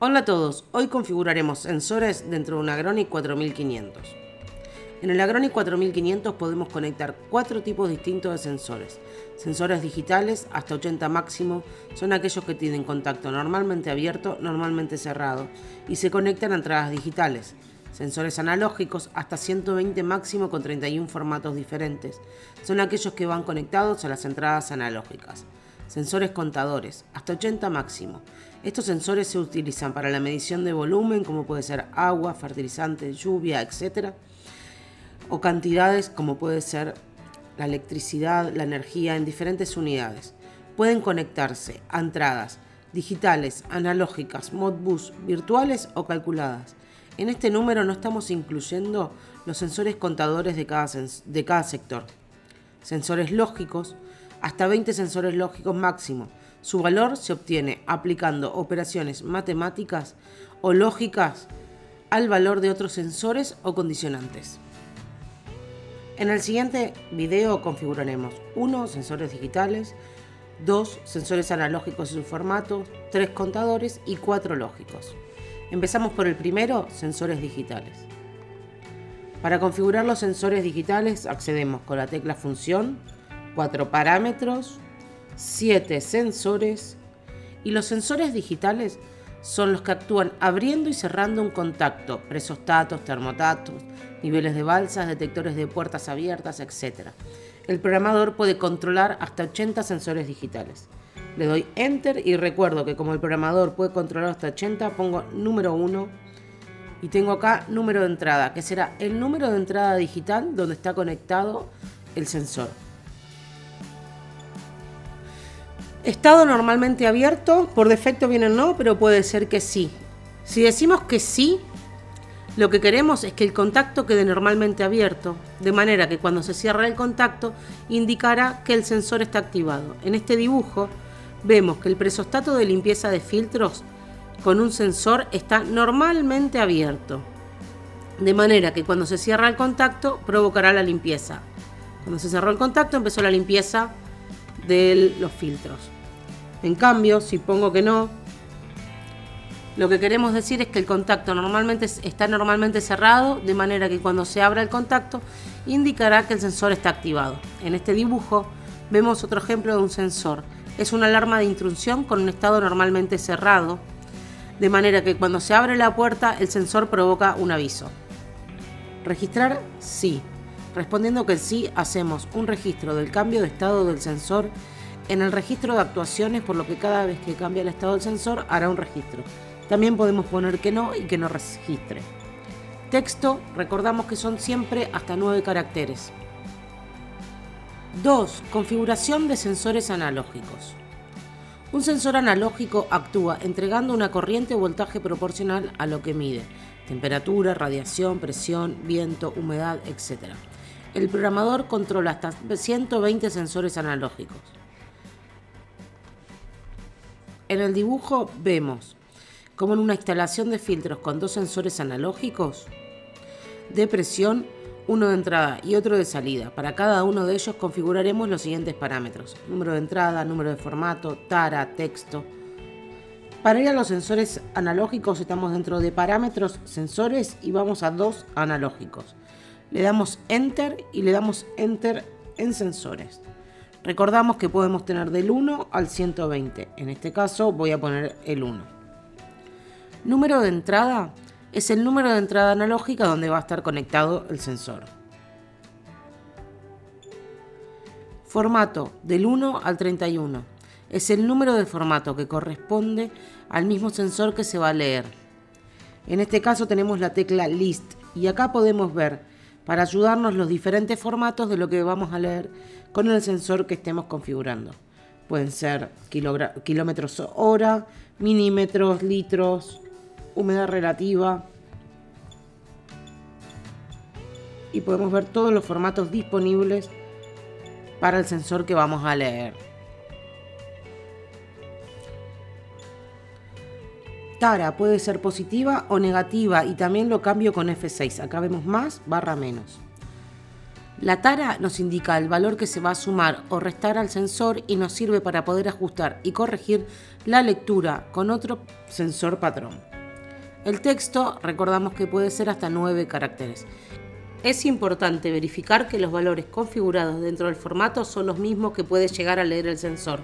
Hola a todos, hoy configuraremos sensores dentro de un Agronic 4500. En el Agronic 4500 podemos conectar 4 tipos distintos de sensores. Sensores digitales hasta 80 máximo son aquellos que tienen contacto normalmente abierto, normalmente cerrado y se conectan a entradas digitales. Sensores analógicos hasta 120 máximo con 31 formatos diferentes son aquellos que van conectados a las entradas analógicas. Sensores contadores, hasta 80 máximo. Estos sensores se utilizan para la medición de volumen, como puede ser agua, fertilizante, lluvia, etc. O cantidades, como puede ser la electricidad, la energía, en diferentes unidades. Pueden conectarse a entradas digitales, analógicas, Modbus, virtuales o calculadas. En este número no estamos incluyendo los sensores contadores de cada sector. Sensores lógicos, hasta 20 sensores lógicos máximo. Su valor se obtiene aplicando operaciones matemáticas o lógicas al valor de otros sensores o condicionantes. En el siguiente video configuraremos 1. Sensores digitales, 2. Sensores analógicos en su formato, 3 contadores y 4 lógicos. Empezamos por el primero, sensores digitales. Para configurar los sensores digitales accedemos con la tecla función, 4 parámetros, 7 sensores, y los sensores digitales son los que actúan abriendo y cerrando un contacto, presostatos, termostatos, niveles de balsas, detectores de puertas abiertas, etc. El programador puede controlar hasta 80 sensores digitales. Le doy Enter y recuerdo que como el programador puede controlar hasta 80, pongo número 1 y tengo acá número de entrada, que será el número de entrada digital donde está conectado el sensor. Estado normalmente abierto, por defecto viene no, pero puede ser que sí. Si decimos que sí, lo que queremos es que el contacto quede normalmente abierto, de manera que cuando se cierra el contacto indicará que el sensor está activado. En este dibujo vemos que el presostato de limpieza de filtros con un sensor está normalmente abierto, de manera que cuando se cierra el contacto provocará la limpieza. Cuando se cerró el contacto empezó la limpieza de los filtros. En cambio, si pongo que no, lo que queremos decir es que el contacto está normalmente cerrado, de manera que cuando se abra el contacto indicará que el sensor está activado. En este dibujo vemos otro ejemplo de un sensor. Es una alarma de intrusión con un estado normalmente cerrado, de manera que cuando se abre la puerta el sensor provoca un aviso. Registrar sí. Respondiendo que sí, hacemos un registro del cambio de estado del sensor en el registro de actuaciones, por lo que cada vez que cambia el estado del sensor hará un registro. También podemos poner que no y que no registre. Texto, recordamos que son siempre hasta 9 caracteres. 2. Configuración de sensores analógicos. Un sensor analógico actúa entregando una corriente o voltaje proporcional a lo que mide: temperatura, radiación, presión, viento, humedad, etc. El programador controla hasta 120 sensores analógicos. En el dibujo vemos como en una instalación de filtros con 2 sensores analógicos de presión, uno de entrada y otro de salida. Para cada uno de ellos configuraremos los siguientes parámetros: número de entrada, número de formato, tara, texto. Para ir a los sensores analógicos estamos dentro de parámetros, sensores y vamos a 2 analógicos. Le damos Enter y le damos Enter en sensores. Recordamos que podemos tener del 1 al 120. En este caso voy a poner el 1. Número de entrada es el número de entrada analógica donde va a estar conectado el sensor. Formato del 1 al 31. Es el número de formato que corresponde al mismo sensor que se va a leer. En este caso tenemos la tecla List y acá podemos ver, para ayudarnos, los diferentes formatos de lo que vamos a leer con el sensor que estemos configurando. Pueden ser kilómetros hora, milímetros, litros, humedad relativa. Y podemos ver todos los formatos disponibles para el sensor que vamos a leer. Tara puede ser positiva o negativa y también lo cambio con F6. Acá vemos más / menos. La tara nos indica el valor que se va a sumar o restar al sensor y nos sirve para poder ajustar y corregir la lectura con otro sensor patrón. El texto, recordamos que puede ser hasta 9 caracteres. Es importante verificar que los valores configurados dentro del formato son los mismos que puede llegar a leer el sensor.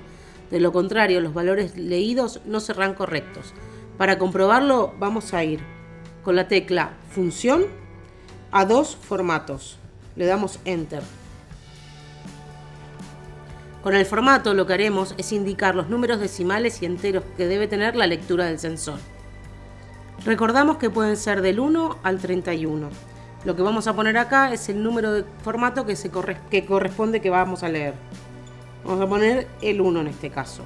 De lo contrario, los valores leídos no serán correctos. Para comprobarlo, vamos a ir con la tecla Función a 2 formatos. Le damos Enter. Con el formato lo que haremos es indicar los números decimales y enteros que debe tener la lectura del sensor. Recordamos que pueden ser del 1 al 31. Lo que vamos a poner acá es el número de formato que corresponde que vamos a leer. Vamos a poner el 1 en este caso.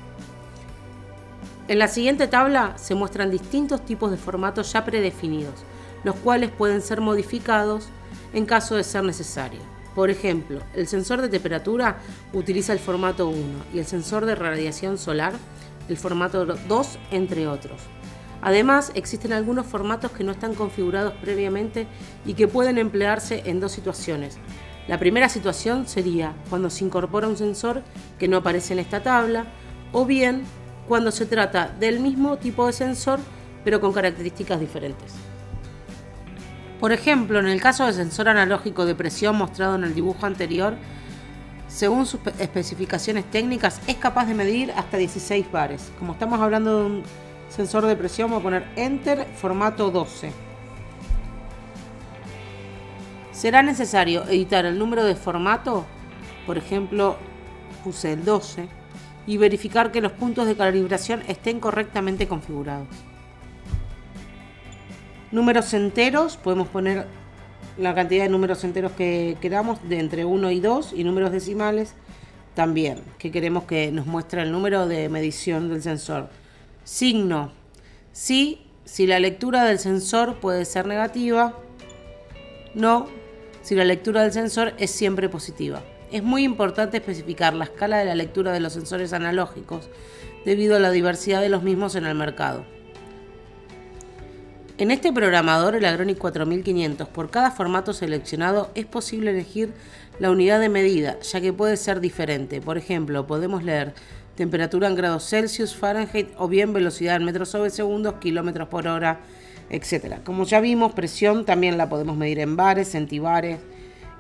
En la siguiente tabla se muestran distintos tipos de formatos ya predefinidos, los cuales pueden ser modificados en caso de ser necesario. Por ejemplo, el sensor de temperatura utiliza el formato 1 y el sensor de radiación solar el formato 2, entre otros. Además, existen algunos formatos que no están configurados previamente y que pueden emplearse en 2 situaciones. La primera situación sería cuando se incorpora un sensor que no aparece en esta tabla, o bien cuando se trata del mismo tipo de sensor pero con características diferentes. Por ejemplo, en el caso del sensor analógico de presión mostrado en el dibujo anterior, según sus especificaciones técnicas, es capaz de medir hasta 16 bares. Como estamos hablando de un sensor de presión, voy a poner Enter, formato 12. Será necesario editar el número de formato, por ejemplo, puse el 12, y verificar que los puntos de calibración estén correctamente configurados. Números enteros, podemos poner la cantidad de números enteros que queramos, de entre 1 y 2, y números decimales también, que queremos que nos muestre el número de medición del sensor. Signo, sí, si la lectura del sensor puede ser negativa, no, si la lectura del sensor es siempre positiva. Es muy importante especificar la escala de la lectura de los sensores analógicos debido a la diversidad de los mismos en el mercado. En este programador, el Agronic 4500, por cada formato seleccionado es posible elegir la unidad de medida, ya que puede ser diferente. Por ejemplo, podemos leer temperatura en grados Celsius, Fahrenheit o bien velocidad en metros sobre segundos, kilómetros por hora, etc. Como ya vimos, presión también la podemos medir en bares, centibares,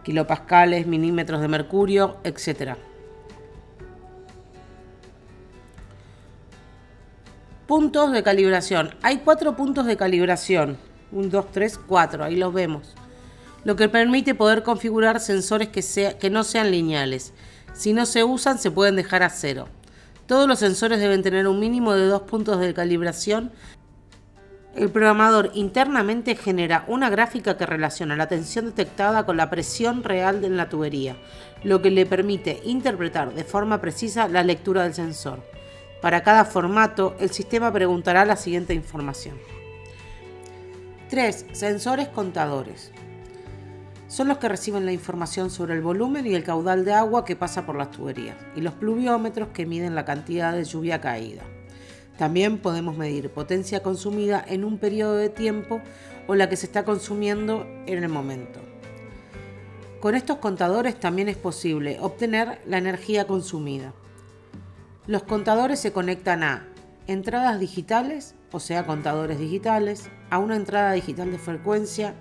kilopascales, milímetros de mercurio, etc. Puntos de calibración. Hay 4 puntos de calibración. 1, 2, 3, 4. Ahí los vemos. Lo que permite poder configurar sensores que no sean lineales. Si no se usan, se pueden dejar a 0. Todos los sensores deben tener un mínimo de 2 puntos de calibración. El programador internamente genera una gráfica que relaciona la tensión detectada con la presión real en la tubería, lo que le permite interpretar de forma precisa la lectura del sensor. Para cada formato, el sistema preguntará la siguiente información. 3. Sensores contadores. Son los que reciben la información sobre el volumen y el caudal de agua que pasa por las tuberías, y los pluviómetros que miden la cantidad de lluvia caída. También podemos medir potencia consumida en un periodo de tiempo o la que se está consumiendo en el momento. Con estos contadores también es posible obtener la energía consumida. Los contadores se conectan a entradas digitales, o sea, contadores digitales, a una entrada digital de frecuencia,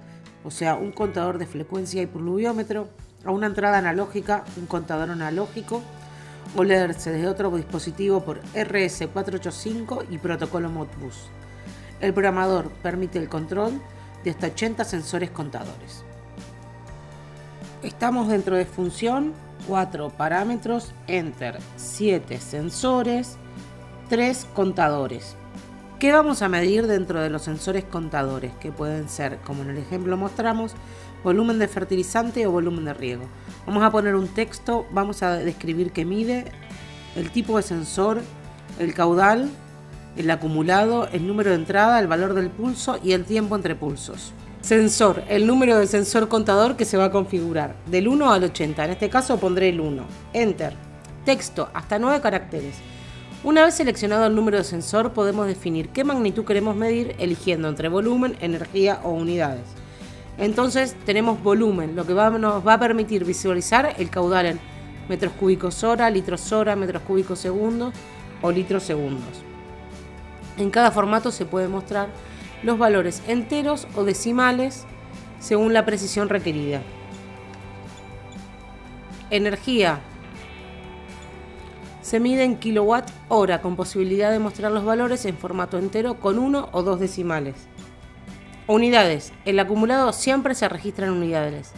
o sea, un contador de frecuencia y pluviómetro, a una entrada analógica, un contador analógico, o leerse desde otro dispositivo por RS485 y protocolo Modbus. El programador permite el control de hasta 80 sensores contadores. Estamos dentro de función, 4 parámetros, Enter, 7 sensores, 3 contadores. ¿Qué vamos a medir dentro de los sensores contadores? Que pueden ser, como en el ejemplo mostramos, volumen de fertilizante o volumen de riego. Vamos a poner un texto, vamos a describir qué mide, el tipo de sensor, el caudal, el acumulado, el número de entrada, el valor del pulso y el tiempo entre pulsos. Sensor, el número del sensor contador que se va a configurar, del 1 al 80, en este caso pondré el 1. Enter. Texto, hasta 9 caracteres. Una vez seleccionado el número de sensor, podemos definir qué magnitud queremos medir eligiendo entre volumen, energía o unidades. Entonces tenemos volumen, lo que nos va a permitir visualizar el caudal en metros cúbicos hora, litros hora, metros cúbicos segundos o litros segundos. En cada formato se puede mostrar los valores enteros o decimales según la precisión requerida. Energía. Se mide en kilowatt hora con posibilidad de mostrar los valores en formato entero con 1 o 2 decimales. Unidades. El acumulado siempre se registra en unidades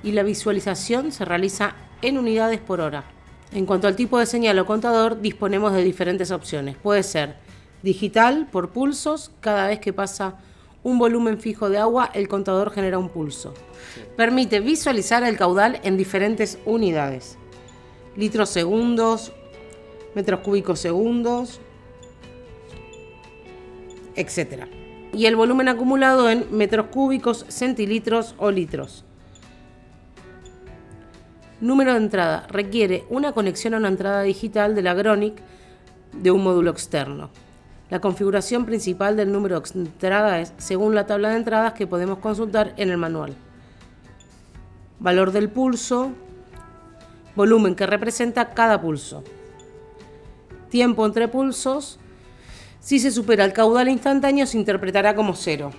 y la visualización se realiza en unidades por hora. En cuanto al tipo de señal o contador, disponemos de diferentes opciones. Puede ser digital por pulsos. Cada vez que pasa un volumen fijo de agua, el contador genera un pulso. Permite visualizar el caudal en diferentes unidades. Litros segundos, metros cúbicos segundos, etc. Y el volumen acumulado en metros cúbicos, centilitros o litros. Número de entrada. Requiere una conexión a una entrada digital de la Agronic de un módulo externo. La configuración principal del número de entrada es según la tabla de entradas que podemos consultar en el manual. Valor del pulso. Volumen que representa cada pulso. Tiempo entre pulsos. Si se supera el caudal instantáneo se interpretará como 0.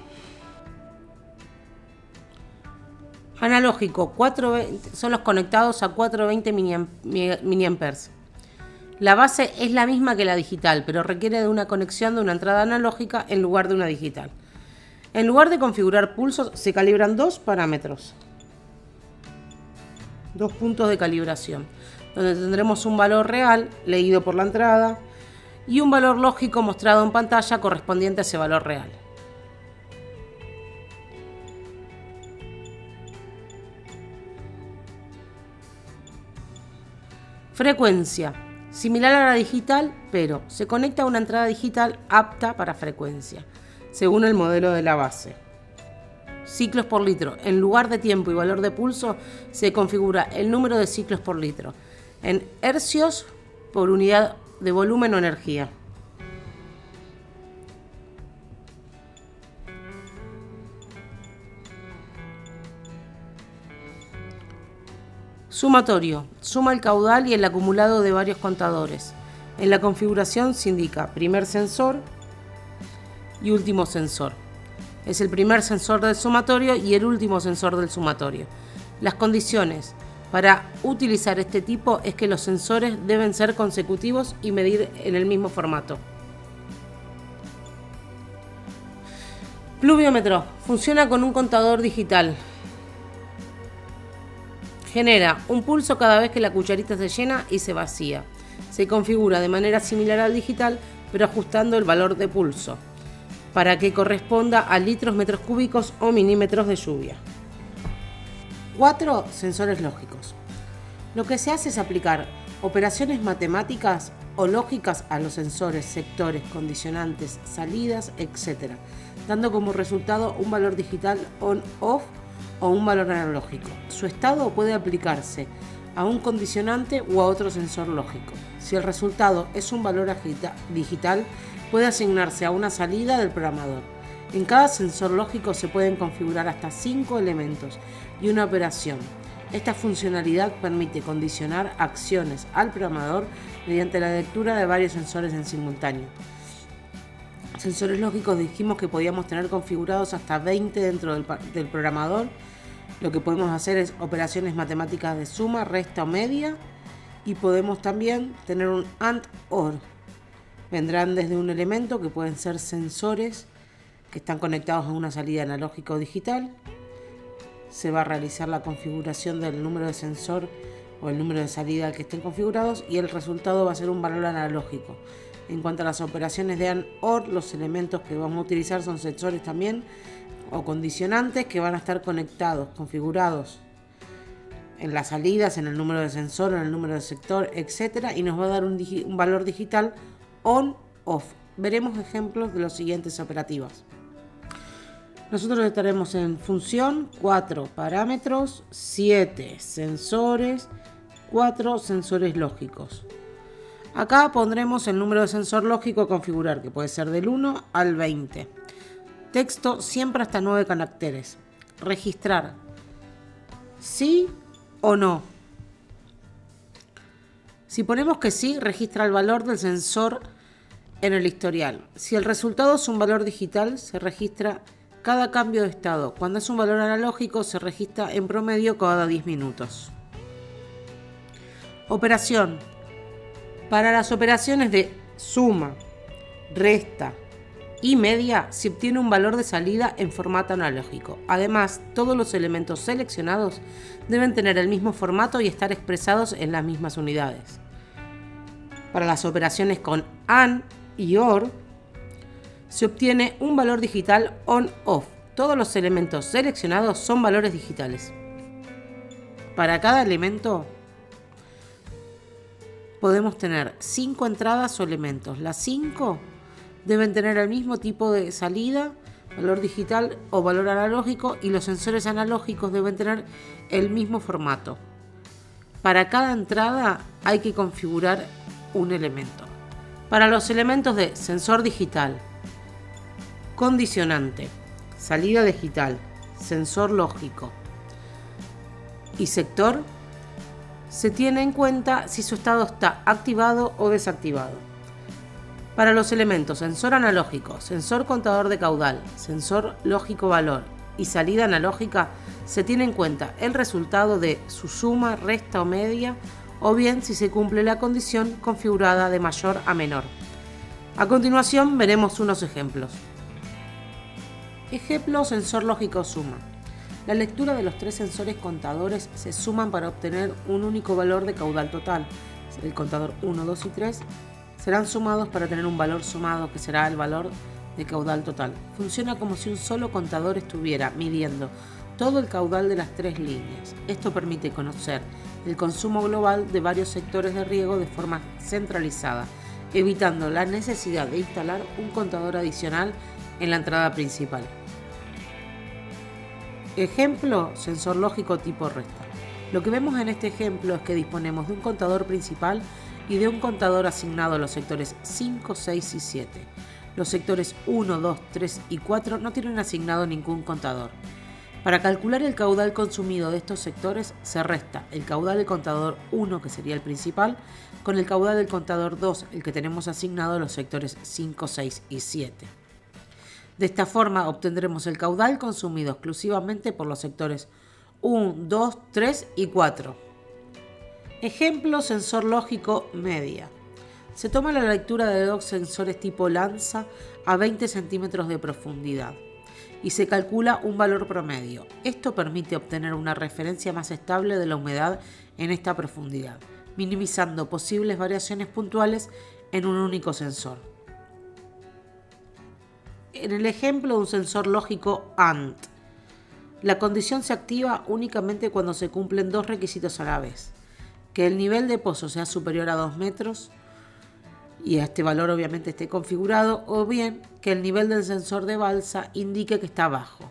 Analógico, 420, son los conectados a 420 mA. La base es la misma que la digital, pero requiere de una conexión de una entrada analógica en lugar de una digital. En lugar de configurar pulsos, se calibran 2 parámetros. 2 puntos de calibración, donde tendremos un valor real, leído por la entrada, y un valor lógico mostrado en pantalla correspondiente a ese valor real. Frecuencia. Similar a la digital, pero se conecta a una entrada digital apta para frecuencia, según el modelo de la base. Ciclos por litro. En lugar de tiempo y valor de pulso, se configura el número de ciclos por litro, en hercios por unidad de volumen o energía. Sumatorio. Suma el caudal y el acumulado de varios contadores. En la configuración se indica primer sensor y último sensor. Es el primer sensor del sumatorio y el último sensor del sumatorio. Las condiciones para utilizar este tipo es que los sensores deben ser consecutivos y medir en el mismo formato. Pluviómetro. Funciona con un contador digital. Genera un pulso cada vez que la cucharita se llena y se vacía. Se configura de manera similar al digital, pero ajustando el valor de pulso, para que corresponda a litros, metros cúbicos o milímetros de lluvia. 4 sensores lógicos. Lo que se hace es aplicar operaciones matemáticas o lógicas a los sensores, sectores, condicionantes, salidas, etc., dando como resultado un valor digital on-off o un valor analógico. Su estado puede aplicarse a un condicionante o a otro sensor lógico. Si el resultado es un valor digital, puede asignarse a una salida del programador. En cada sensor lógico se pueden configurar hasta 5 elementos y una operación. Esta funcionalidad permite condicionar acciones al programador mediante la lectura de varios sensores en simultáneo. Sensores lógicos dijimos que podíamos tener configurados hasta 20 dentro del programador. Lo que podemos hacer es operaciones matemáticas de suma, resta o media, y podemos también tener un AND OR. Vendrán desde un elemento que pueden ser sensores que están conectados a una salida analógica o digital. Se va a realizar la configuración del número de sensor o el número de salida que estén configurados y el resultado va a ser un valor analógico. En cuanto a las operaciones de AND OR, los elementos que vamos a utilizar son sensores también o condicionantes que van a estar conectados, configurados en las salidas, en el número de sensor, en el número de sector, etc. y nos va a dar un valor digital on-off. Veremos ejemplos de los siguientes operativas. Nosotros estaremos en función, 4 parámetros, 7 sensores, 4 sensores lógicos. Acá pondremos el número de sensor lógico a configurar, que puede ser del 1 al 20. Texto siempre hasta 9 caracteres. registrar sí o no. Si ponemos que sí, registra el valor del sensor en el historial. Si el resultado es un valor digital, se registra cada cambio de estado. Cuando es un valor analógico, se registra en promedio cada 10 minutos. Operación. Para las operaciones de suma, resta y media, se obtiene un valor de salida en formato analógico. Además, todos los elementos seleccionados deben tener el mismo formato y estar expresados en las mismas unidades. Para las operaciones con AND y OR, se obtiene un valor digital on-off. Todos los elementos seleccionados son valores digitales. Para cada elemento podemos tener 5 entradas o elementos. Las 5 deben tener el mismo tipo de salida, valor digital o valor analógico, y los sensores analógicos deben tener el mismo formato. Para cada entrada hay que configurar un elemento. Para los elementos de sensor digital, condicionante, salida digital, sensor lógico y sector, se tiene en cuenta si su estado está activado o desactivado. Para los elementos sensor analógico, sensor contador de caudal, sensor lógico valor y salida analógica, se tiene en cuenta el resultado de su suma, resta o media, o bien si se cumple la condición configurada de mayor a menor. A continuación veremos unos ejemplos. Ejemplo: sensor lógico suma. La lectura de los 3 sensores contadores se suman para obtener un único valor de caudal total. El contador 1, 2 y 3 serán sumados para tener un valor sumado que será el valor de caudal total. Funciona como si un solo contador estuviera midiendo todo el caudal de las 3 líneas. Esto permite conocer el consumo global de varios sectores de riego de forma centralizada, evitando la necesidad de instalar un contador adicional en la entrada principal. Ejemplo: sensor lógico tipo resta. Lo que vemos en este ejemplo es que disponemos de un contador principal y de un contador asignado a los sectores 5, 6 y 7. Los sectores 1, 2, 3 y 4 no tienen asignado ningún contador. Para calcular el caudal consumido de estos sectores, se resta el caudal del contador 1, que sería el principal, con el caudal del contador 2, el que tenemos asignado a los sectores 5, 6 y 7. De esta forma obtendremos el caudal consumido exclusivamente por los sectores 1, 2, 3 y 4. Ejemplo: sensor lógico media. Se toma la lectura de 2 sensores tipo lanza a 20 centímetros de profundidad y se calcula un valor promedio. Esto permite obtener una referencia más estable de la humedad en esta profundidad, minimizando posibles variaciones puntuales en un único sensor. En el ejemplo de un sensor lógico AND, la condición se activa únicamente cuando se cumplen 2 requisitos a la vez: que el nivel de pozo sea superior a 2 metros y a este valor obviamente esté configurado, o bien que el nivel del sensor de balsa indique que está bajo.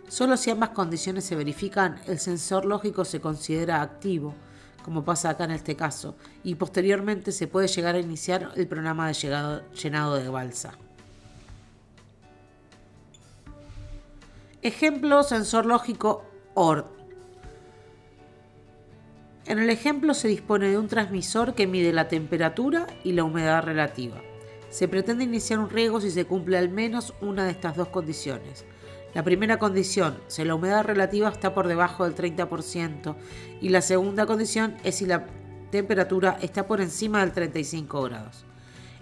Solo si ambas condiciones se verifican, el sensor lógico se considera activo, como pasa acá en este caso, y posteriormente se puede llegar a iniciar el programa de llenado de balsa. Ejemplo: sensor lógico OR. En el ejemplo se dispone de un transmisor que mide la temperatura y la humedad relativa. Se pretende iniciar un riego si se cumple al menos una de estas 2 condiciones. La primera condición, si la humedad relativa está por debajo del 30%, y la segunda condición es si la temperatura está por encima del 35 grados.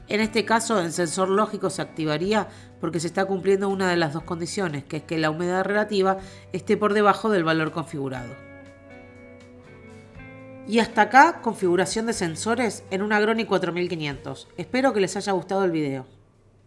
En este caso, el sensor lógico se activaría porque se está cumpliendo una de las 2 condiciones, que es que la humedad relativa esté por debajo del valor configurado. Y hasta acá, configuración de sensores en un Agronic 4500. Espero que les haya gustado el video.